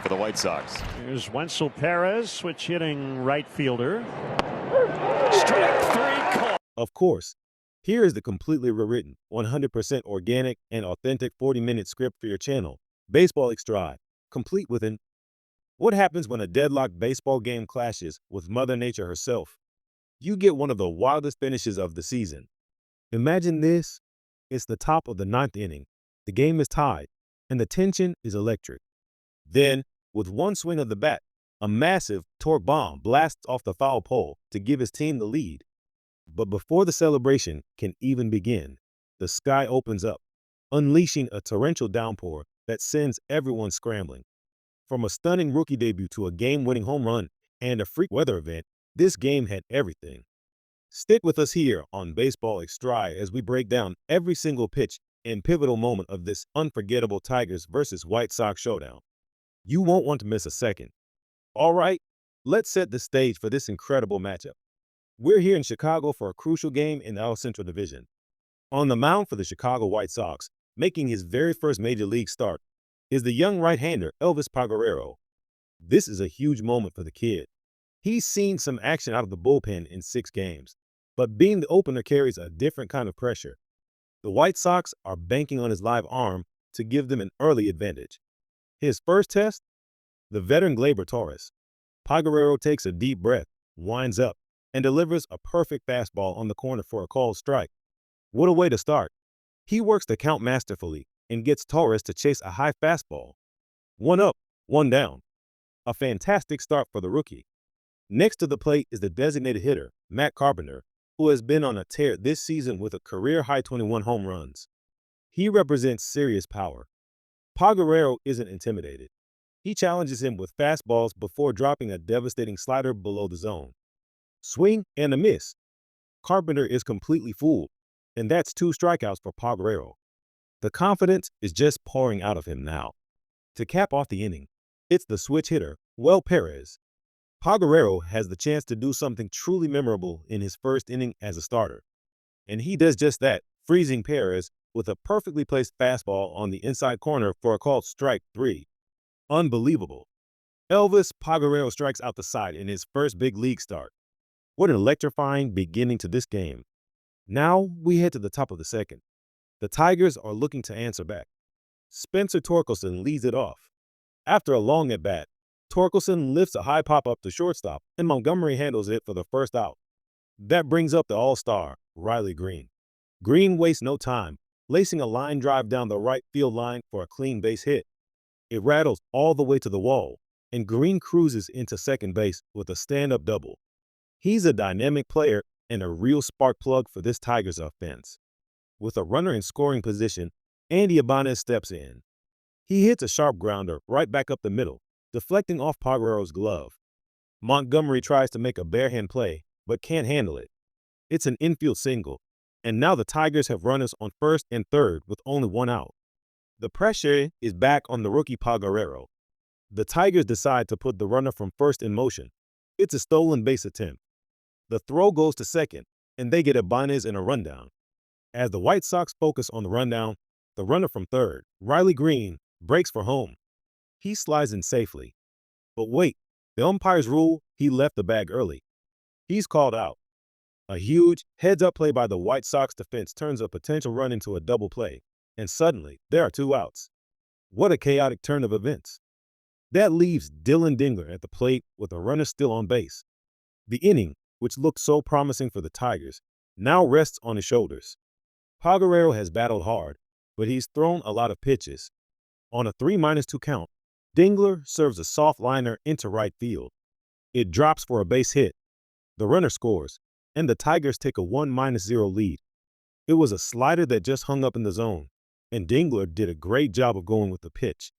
For the White Sox. Here's Wenzel Perez, switch hitting right fielder. Strike three call. Of course, here is the completely rewritten, 100% organic and authentic 40-minute script for your channel, Baseball Extra, complete with an what happens when a deadlocked baseball game clashes with Mother Nature herself. You get one of the wildest finishes of the season. Imagine this. It's the top of the ninth inning. The game is tied, and the tension is electric. Then, with one swing of the bat, a massive torque bomb blasts off the foul pole to give his team the lead. But before the celebration can even begin, the sky opens up, unleashing a torrential downpour that sends everyone scrambling. From a stunning rookie debut to a game-winning home run and a freak weather event, this game had everything. Stick with us here on Baseball Extra as we break down every single pitch and pivotal moment of this unforgettable Tigers versus White Sox showdown. You won't want to miss a second. All right, let's set the stage for this incredible matchup. We're here in Chicago for a crucial game in the L Central Division. On the mound for the Chicago White Sox, making his very first major league start, is the young right-hander Elvis Pagarero. This is a huge moment for the kid. He's seen some action out of the bullpen in 6 games, but being the opener carries a different kind of pressure. The White Sox are banking on his live arm to give them an early advantage. His first test, the veteran Gleyber Torres. Pagarero takes a deep breath, winds up, and delivers a perfect fastball on the corner for a called strike. What a way to start. He works the count masterfully and gets Torres to chase a high fastball. 1 up, 1 down. A fantastic start for the rookie. Next to the plate is the designated hitter, Matt Carpenter, who has been on a tear this season with a career-high 21 home runs. He represents serious power. Pagarero isn't intimidated. He challenges him with fastballs before dropping a devastating slider below the zone. Swing and a miss. Carpenter is completely fooled, and that's 2 strikeouts for Pagarero. The confidence is just pouring out of him now. To cap off the inning, it's the switch hitter, Wel Perez. Pagarero has the chance to do something truly memorable in his first inning as a starter. And he does just that, freezing Perez with a perfectly placed fastball on the inside corner for a called strike 3. Unbelievable. Elvis Pagarero strikes out the side in his first big league start. What an electrifying beginning to this game. Now we head to the top of the second. The Tigers are looking to answer back. Spencer Torkelson leads it off. After a long at-bat, Torkelson lifts a high pop up to shortstop, and Montgomery handles it for the first out. That brings up the all-star, Riley Green. Green wastes no time, lacing a line drive down the right field line for a clean base hit. It rattles all the way to the wall, and Green cruises into second base with a stand-up double. He's a dynamic player and a real spark plug for this Tigers offense. With a runner in scoring position, Andy Ibanez steps in. He hits a sharp grounder right back up the middle, deflecting off Pagarero's glove. Montgomery tries to make a barehand play, but can't handle it. It's an infield single, and now the Tigers have runners on first and third with only 1 out. The pressure is back on the rookie Pagarero. The Tigers decide to put the runner from first in motion. It's a stolen base attempt. The throw goes to second, and they get Ibanez in a rundown. As the White Sox focus on the rundown, the runner from third, Riley Green, breaks for home. He slides in safely. But wait, the umpires rule he left the bag early. He's called out. A huge heads-up play by the White Sox defense turns a potential run into a double play, and suddenly there are 2 outs. What a chaotic turn of events. That leaves Dylan Dingler at the plate with a runner still on base. The inning, which looked so promising for the Tigers, now rests on his shoulders. Pagarero has battled hard, but he's thrown a lot of pitches. On a 3-2 count, Dingler serves a soft liner into right field. It drops for a base hit. The runner scores, and the Tigers take a 1-0 lead. It was a slider that just hung up in the zone, and Dingler did a great job of going with the pitch.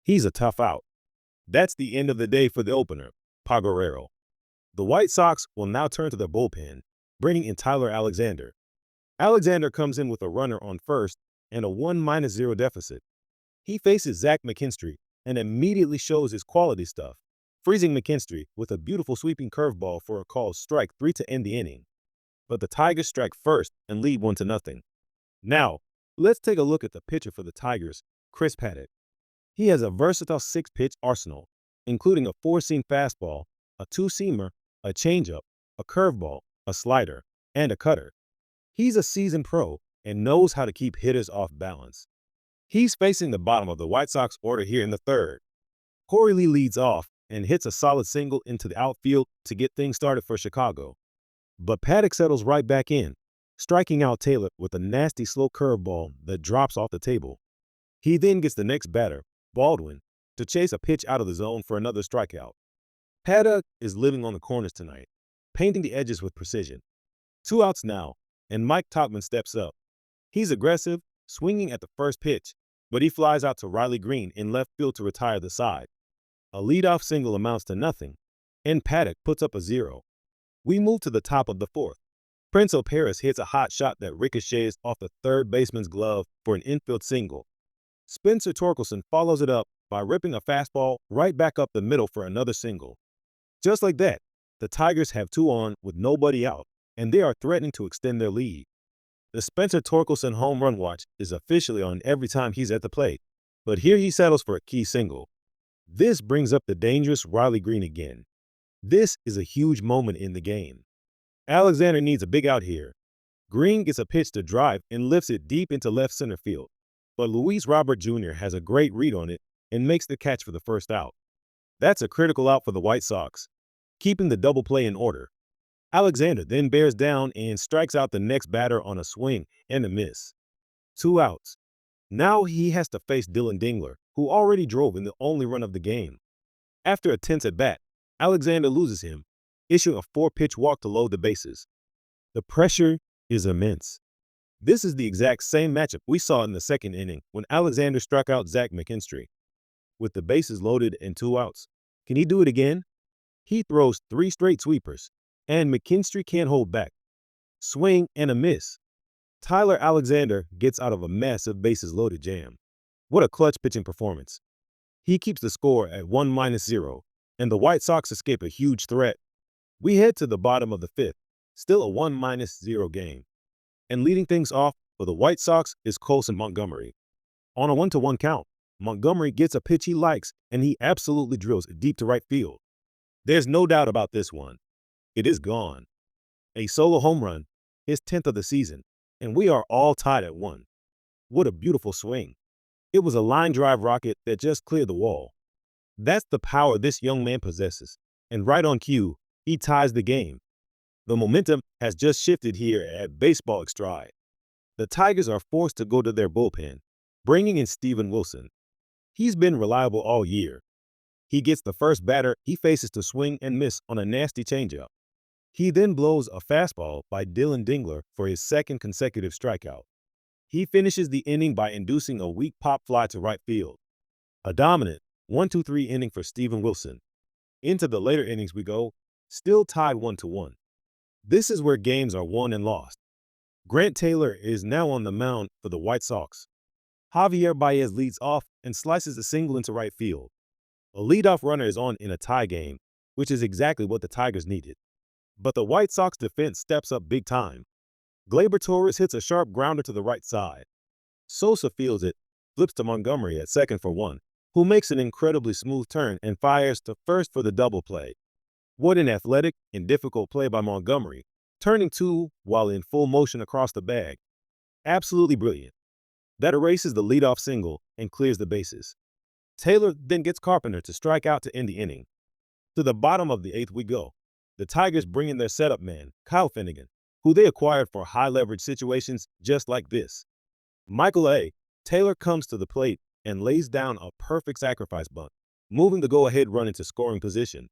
He's a tough out. That's the end of the day for the opener, Pagarero. The White Sox will now turn to their bullpen, bringing in Tyler Alexander. Alexander comes in with a runner on first and a 1-0 deficit. He faces Zach McKinstry and immediately shows his quality stuff, freezing McKinstry with a beautiful sweeping curveball for a called strike 3 to end the inning. But the Tigers strike first and lead 1-0. Now, let's take a look at the pitcher for the Tigers, Chris Paddock. He has a versatile six-pitch arsenal, including a four-seam fastball, a two-seamer, a changeup, a curveball, a slider, and a cutter. He's a seasoned pro and knows how to keep hitters off balance. He's facing the bottom of the White Sox order here in the third. Corey Lee leads off and hits a solid single into the outfield to get things started for Chicago. But Paddock settles right back in, striking out Taylor with a nasty slow curveball that drops off the table. He then gets the next batter, Baldwin, to chase a pitch out of the zone for another strikeout. Paddock is living on the corners tonight, painting the edges with precision. 2 outs now, and Mike Tauchman steps up. He's aggressive, swinging at the first pitch, but he flies out to Riley Green in left field to retire the side. A leadoff single amounts to nothing, and Paddock puts up a 0. We move to the top of the fourth. Prince O'Paris hits a hot shot that ricochets off the third baseman's glove for an infield single. Spencer Torkelson follows it up by ripping a fastball right back up the middle for another single. Just like that, the Tigers have 2 on with nobody out, and they are threatening to extend their lead. The Spencer Torkelson home run watch is officially on every time he's at the plate, but here he settles for a key single. This brings up the dangerous Riley Green again. This is a huge moment in the game. Alexander needs a big out here. Green gets a pitch to drive and lifts it deep into left center field, but Luis Robert Jr. has a great read on it and makes the catch for the first out. That's a critical out for the White Sox, keeping the double play in order. Alexander then bears down and strikes out the next batter on a swing and a miss. 2 outs. Now he has to face Dylan Dingler, who already drove in the only run of the game. After a tense at bat, Alexander loses him, issuing a 4-pitch walk to load the bases. The pressure is immense. This is the exact same matchup we saw in the second inning when Alexander struck out Zach McKinstry. With the bases loaded and 2 outs, can he do it again? He throws 3 straight sweepers, and McKinstry can't hold back. Swing and a miss. Tyler Alexander gets out of a massive bases-loaded jam. What a clutch pitching performance. He keeps the score at 1-0, and the White Sox escape a huge threat. We head to the bottom of the 5th, still a 1-0 game. And leading things off for the White Sox is Colson Montgomery. On a 1-1 count, Montgomery gets a pitch he likes, and he absolutely drills it deep to right field. There's no doubt about this one. It is gone. A solo home run, his 10th of the season, and we are all tied at 1. What a beautiful swing. It was a line drive rocket that just cleared the wall. That's the power this young man possesses, and right on cue, he ties the game. The momentum has just shifted here at Baseball Extra. The Tigers are forced to go to their bullpen, bringing in Steven Wilson. He's been reliable all year. He gets the first batter he faces to swing and miss on a nasty changeup. He then blows a fastball by Dylan Dingler for his second consecutive strikeout. He finishes the inning by inducing a weak pop fly to right field. A dominant 1-2-3 inning for Steven Wilson. Into the later innings we go, still tied 1-1. This is where games are won and lost. Grant Taylor is now on the mound for the White Sox. Javier Baez leads off and slices a single into right field. A leadoff runner is on in a tie game, which is exactly what the Tigers needed. But the White Sox defense steps up big time. Gleyber Torres hits a sharp grounder to the right side. Sosa fields it, flips to Montgomery at second for 1, who makes an incredibly smooth turn and fires to first for the double play. What an athletic and difficult play by Montgomery, turning 2 while in full motion across the bag. Absolutely brilliant. That erases the leadoff single and clears the bases. Taylor then gets Carpenter to strike out to end the inning. To the bottom of the 8th we go. The Tigers bring in their setup man, Kyle Finnegan, who they acquired for high-leverage situations just like this. Michael A. Taylor comes to the plate and lays down a perfect sacrifice bunt, moving the go-ahead run into scoring position.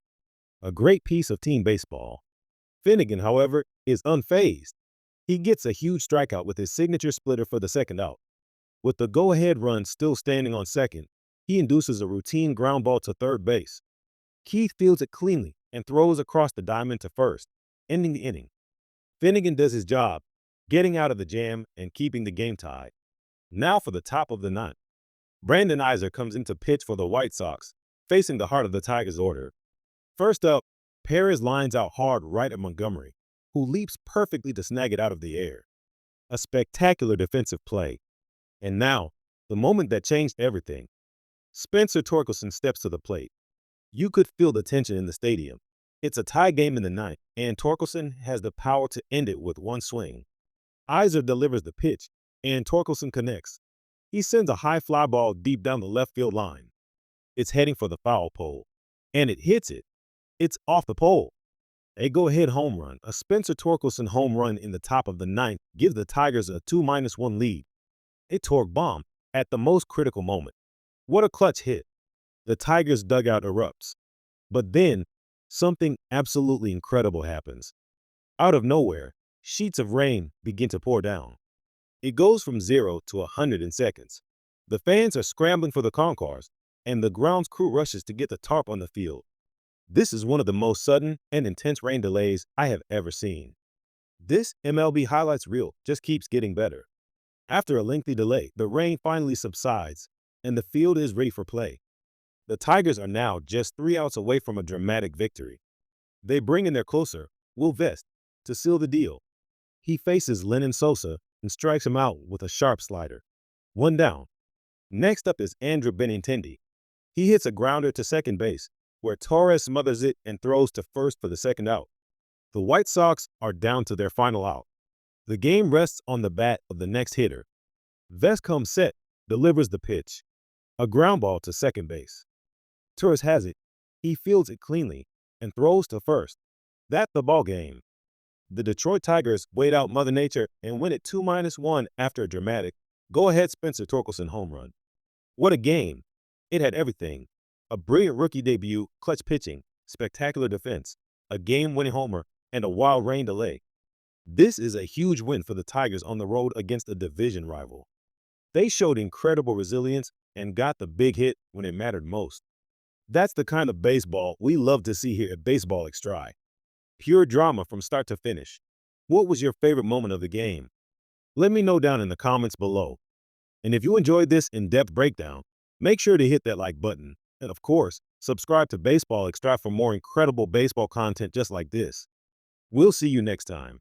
A great piece of team baseball. Finnegan, however, is unfazed. He gets a huge strikeout with his signature splitter for the second out. With the go-ahead run still standing on second, he induces a routine ground ball to third base. Keith fields it cleanly and throws across the diamond to first, ending the inning. Finnegan does his job, getting out of the jam and keeping the game tied. Now for the top of the 9th. Brandon Iser comes in to pitch for the White Sox, facing the heart of the Tigers' order. First up, Perez lines out hard right at Montgomery, who leaps perfectly to snag it out of the air. A spectacular defensive play. And now, the moment that changed everything. Spencer Torkelson steps to the plate. You could feel the tension in the stadium. It's a tie game in the ninth, and Torkelson has the power to end it with one swing. Iser delivers the pitch, and Torkelson connects. He sends a high fly ball deep down the left field line. It's heading for the foul pole, and it hits it. It's off the pole. A go-ahead home run, a Spencer Torkelson home run in the top of the ninth, gives the Tigers a 2-1 lead. A torque bomb at the most critical moment. What a clutch hit. The Tigers' dugout erupts. But then, something absolutely incredible happens. Out of nowhere, sheets of rain begin to pour down. It goes from 0 to 100 in seconds. The fans are scrambling for the concourse, and the grounds crew rushes to get the tarp on the field. This is one of the most sudden and intense rain delays I have ever seen. This MLB highlights reel just keeps getting better. After a lengthy delay, the rain finally subsides, and the field is ready for play. The Tigers are now just 3 outs away from a dramatic victory. They bring in their closer, Will Vest, to seal the deal. He faces Lennon Sosa and strikes him out with a sharp slider. 1 down. Next up is Andrew Benintendi. He hits a grounder to second base, where Torres smothers it and throws to first for the second out. The White Sox are down to their final out. The game rests on the bat of the next hitter. Vest comes set, delivers the pitch. A ground ball to second base. Torres has it. He fields it cleanly and throws to first. That's the ball game. The Detroit Tigers wait out Mother Nature and win it 2-1 after a dramatic go-ahead Spencer Torkelson home run. What a game. It had everything. A brilliant rookie debut, clutch pitching, spectacular defense, a game-winning homer, and a wild rain delay. This is a huge win for the Tigers on the road against a division rival. They showed incredible resilience and got the big hit when it mattered most. That's the kind of baseball we love to see here at Baseball Extra. Pure drama from start to finish. What was your favorite moment of the game? Let me know down in the comments below. And if you enjoyed this in-depth breakdown, make sure to hit that like button. And of course, subscribe to Baseball Extra for more incredible baseball content just like this. We'll see you next time.